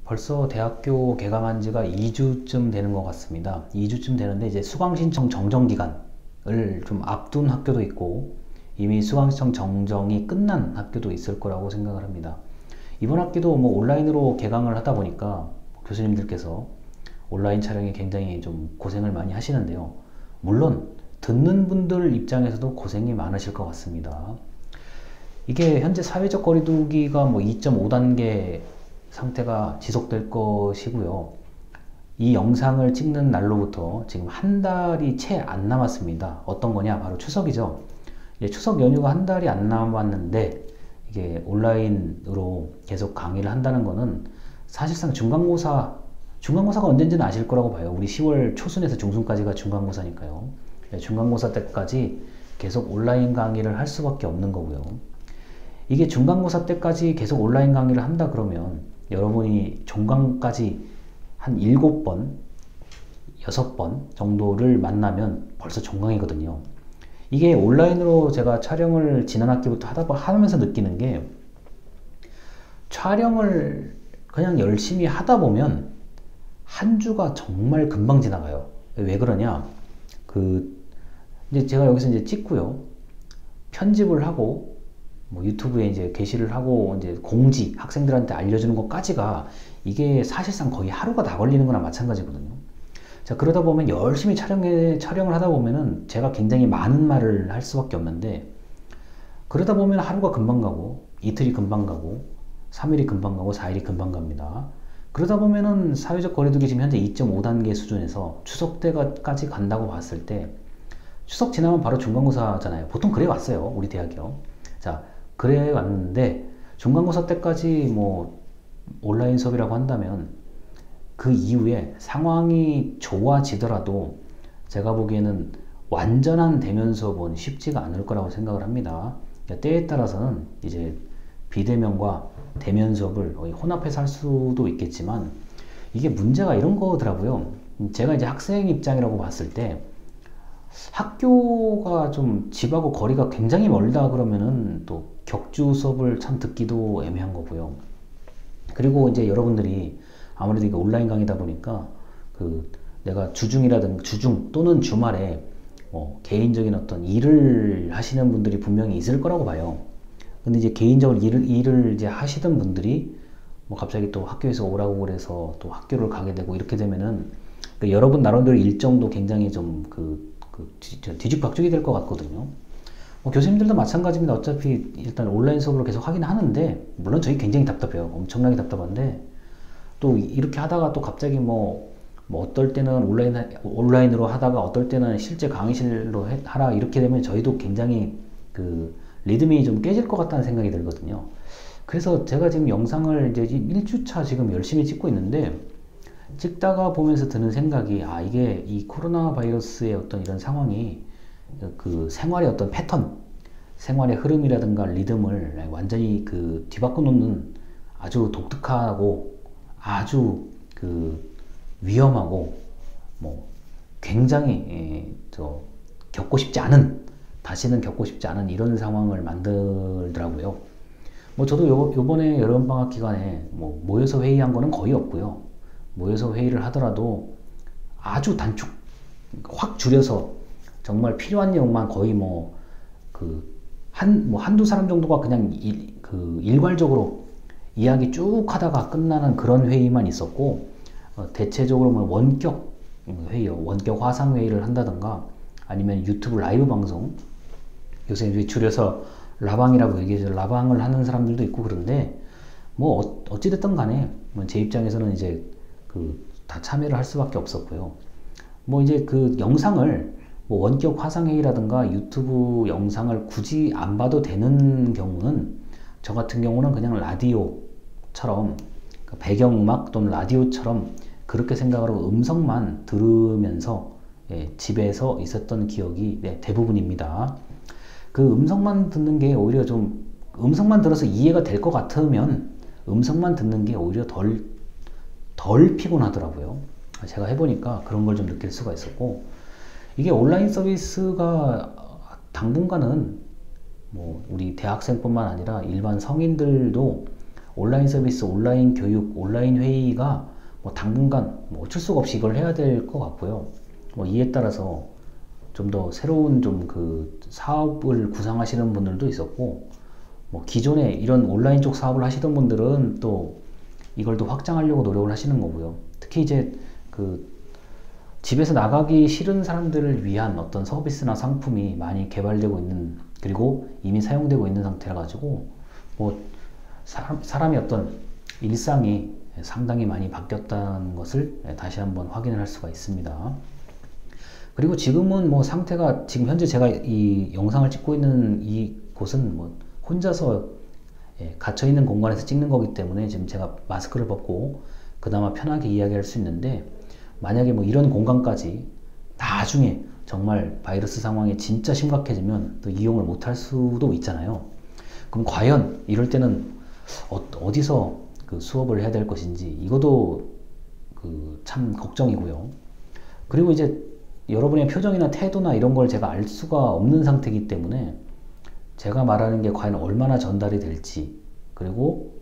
벌써 대학교 개강한 지가 2주쯤 되는 것 같습니다. 2주쯤 되는데 이제 수강신청 정정 기간을 좀 앞둔 학교도 있고 이미 수강신청 정정이 끝난 학교도 있을 거라고 생각을 합니다. 이번 학기도 뭐 온라인으로 개강을 하다 보니까 교수님들께서 온라인 촬영에 굉장히 좀 고생을 많이 하시는데요. 물론 듣는 분들 입장에서도 고생이 많으실 것 같습니다. 이게 현재 사회적 거리두기가 뭐 2.5단계 상태가 지속될 것이고요. 이 영상을 찍는 날로부터 지금 한 달이 채 안 남았습니다. 어떤 거냐? 바로 추석이죠. 이제 추석 연휴가 한 달이 안 남았는데 이게 온라인으로 계속 강의를 한다는 거는 사실상 중간고사가 언젠지는 아실 거라고 봐요. 우리 10월 초순에서 중순까지가 중간고사니까요. 중간고사 때까지 계속 온라인 강의를 할 수밖에 없는 거고요. 이게 중간고사 때까지 계속 온라인 강의를 한다 그러면 여러분이 종강까지 한 7번, 6번 정도를 만나면 벌써 종강이거든요. 이게 온라인으로 제가 촬영을 지난 학기부터 하면서 느끼는 게 촬영을 그냥 열심히 하다 보면 한 주가 정말 금방 지나가요. 왜 그러냐? 이제 제가 여기서 이제 찍고요. 편집을 하고 뭐 유튜브에 이제 게시를 하고 이제 공지 학생들한테 알려주는 것까지가 이게 사실상 거의 하루가 다 걸리는 거나 마찬가지거든요. 자, 그러다 보면 열심히 촬영을 하다 보면은 제가 굉장히 많은 말을 할 수밖에 없는데 그러다 보면 하루가 금방 가고 이틀이 금방 가고 3일이 금방 가고 4일이 금방 갑니다. 그러다 보면은 사회적 거리두기 지금 현재 2.5단계 수준에서 추석 때까지 간다고 봤을 때 추석 지나면 바로 중간고사잖아요. 보통 그래 왔어요. 우리 대학이요. 자, 그래 왔는데 중간고사 때까지 뭐 온라인 수업이라고 한다면 그 이후에 상황이 좋아지더라도 제가 보기에는 완전한 대면 수업은 쉽지가 않을 거라고 생각을 합니다. 때에 따라서는 이제 비대면과 대면 수업을 거의 혼합해서 할 수도 있겠지만 이게 문제가 이런 거더라고요. 제가 이제 학생 입장이라고 봤을 때 학교가 좀 집하고 거리가 굉장히 멀다 그러면은 또 격주 수업을 참 듣기도 애매한 거고요. 그리고 이제 여러분들이 아무래도 이게 온라인 강의다 보니까 내가 주중 또는 주말에 개인적인 어떤 일을 하시는 분들이 분명히 있을 거라고 봐요. 근데 이제 개인적으로 일을 이제 하시던 분들이 뭐 갑자기 또 학교에서 오라고 그래서 또 학교를 가게 되고 이렇게 되면은 여러분 나름대로 일정도 굉장히 좀 뒤죽박죽이 될 것 같거든요. 교수님들도 마찬가지입니다. 어차피 일단 온라인 수업으로 계속 하긴 하는데 물론 저희 굉장히 답답해요. 엄청나게 답답한데 또 이렇게 하다가 또 갑자기 뭐 어떨 때는 온라인으로 하다가 어떨 때는 실제 강의실로 하라 이렇게 되면 저희도 굉장히 리듬이 좀 깨질 것 같다는 생각이 들거든요. 그래서 제가 지금 영상을 이제 1주차 지금 열심히 찍고 있는데 찍다가 보면서 드는 생각이 이게 이 코로나 바이러스의 어떤 이런 상황이 생활의 어떤 패턴, 생활의 흐름이라든가 리듬을 완전히 뒤바꿔 놓는 아주 독특하고 아주 위험하고 뭐 굉장히 다시는 겪고 싶지 않은 이런 상황을 만들더라고요. 뭐 저도 요번에 여름방학 기간에 뭐 모여서 회의한 거는 거의 없고요. 모여서 회의를 하더라도 아주 확 줄여서 정말 필요한 내용만 거의 한두 사람 정도가 그냥 일괄적으로 이야기 쭉 하다가 끝나는 그런 회의만 있었고, 대체적으로 뭐 원격 회의요, 원격 화상 회의를 한다던가 아니면 유튜브 라이브 방송, 요새 이제 줄여서 라방이라고 얘기해서 라방을 하는 사람들도 있고 그런데 뭐 어찌됐든 간에 제 입장에서는 이제 다 참여를 할 수밖에 없었고요. 뭐 이제 영상을 뭐 원격 화상회의라든가 유튜브 영상을 굳이 안 봐도 되는 경우는 저 같은 경우는 그냥 라디오처럼 배경음악 또는 라디오처럼 그렇게 생각을 하고 음성만 들으면서 집에서 있었던 기억이 대부분입니다. 음성만 듣는 게 오히려 음성만 들어서 이해가 될 것 같으면 음성만 듣는 게 오히려 덜 피곤하더라고요. 제가 해보니까 그런 걸 좀 느낄 수가 있었고, 이게 온라인 서비스가 당분간은 뭐 우리 대학생뿐만 아니라 일반 성인들도 온라인 서비스, 온라인 교육, 온라인 회의가 뭐 당분간 뭐 어쩔 수가 없이 이걸 해야 될 것 같고요. 뭐 이에 따라서 좀 더 새로운 좀 그 사업을 구상하시는 분들도 있었고, 뭐 기존에 이런 온라인 쪽 사업을 하시던 분들은 또 이걸 더 확장하려고 노력을 하시는 거고요. 특히 이제 그 집에서 나가기 싫은 사람들을 위한 어떤 서비스나 상품이 많이 개발되고 있는, 그리고 이미 사용되고 있는 상태라 가지고 뭐 사람의 어떤 일상이 상당히 많이 바뀌었다는 것을 다시 한번 확인을 할 수가 있습니다. 그리고 지금은 뭐 상태가, 지금 현재 제가 이 영상을 찍고 있는 이 곳은 뭐 혼자서 갇혀 있는 공간에서 찍는 거기 때문에 지금 제가 마스크를 벗고 그나마 편하게 이야기할 수 있는데, 만약에 뭐 이런 공간까지 나중에 정말 바이러스 상황이 진짜 심각해지면 또 이용을 못할 수도 있잖아요. 그럼 과연 이럴 때는 어디서 그 수업을 해야 될 것인지, 이것도 그 참 걱정이고요. 그리고 이제 여러분의 표정이나 태도나 이런 걸 제가 알 수가 없는 상태이기 때문에 제가 말하는 게 과연 얼마나 전달이 될지, 그리고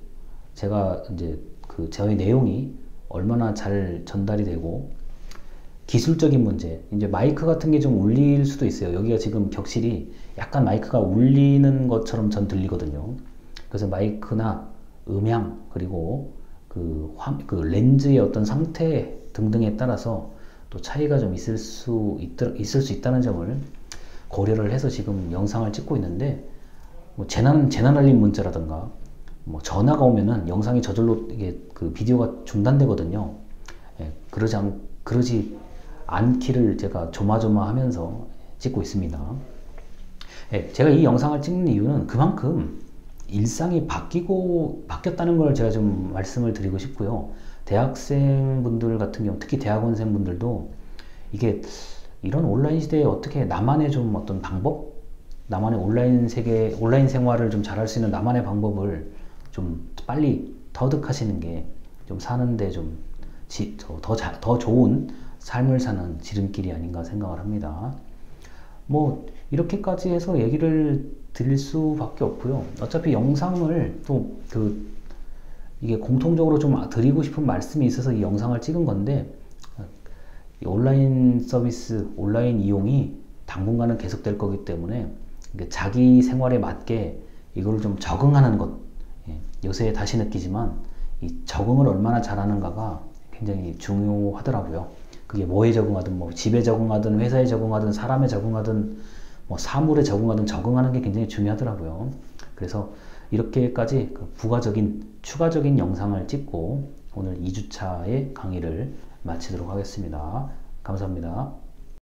제가 이제 그 저의 내용이 얼마나 잘 전달이 되고, 기술적인 문제, 이제 마이크 같은 게 좀 울릴 수도 있어요. 여기가 지금 격실이 약간 마이크가 울리는 것처럼 전 들리거든요. 그래서 마이크나 음향, 그리고 그 렌즈의 어떤 상태 등등에 따라서 또 차이가 좀 있을 수 있다는 점을 고려를 해서 지금 영상을 찍고 있는데, 뭐 재난 알림 문자라든가 뭐 전화가 오면은 영상이 저절로 이게 그 비디오가 중단되거든요. 그러지 않기를 제가 조마조마하면서 찍고 있습니다. 제가 이 영상을 찍는 이유는 그만큼 일상이 바뀌었다는 걸 제가 좀 말씀을 드리고 싶고요. 대학생분들 같은 경우, 특히 대학원생분들도 이게 이런 온라인 시대에 어떻게 나만의 좀 어떤 방법, 나만의 온라인 세계, 온라인 생활을 좀 잘할 수 있는 나만의 방법을 좀 빨리 터득하시는 게 좀 사는데 좀 더 좋은 삶을 사는 지름길이 아닌가 생각을 합니다. 뭐 이렇게까지 해서 얘기를 드릴 수밖에 없고요. 어차피 영상을 또 이게 공통적으로 좀 드리고 싶은 말씀이 있어서 이 영상을 찍은 건데, 온라인 서비스, 온라인 이용이 당분간은 계속될 거기 때문에 자기 생활에 맞게 이걸 좀 적응하는 것, 요새 다시 느끼지만 이 적응을 얼마나 잘하는가가 굉장히 중요하더라고요. 그게 뭐에 적응하든, 뭐 집에 적응하든, 회사에 적응하든, 사람에 적응하든, 뭐 사물에 적응하든, 적응하는 게 굉장히 중요하더라고요. 그래서 이렇게까지 추가적인 영상을 찍고 오늘 2주차의 강의를 마치도록 하겠습니다. 감사합니다.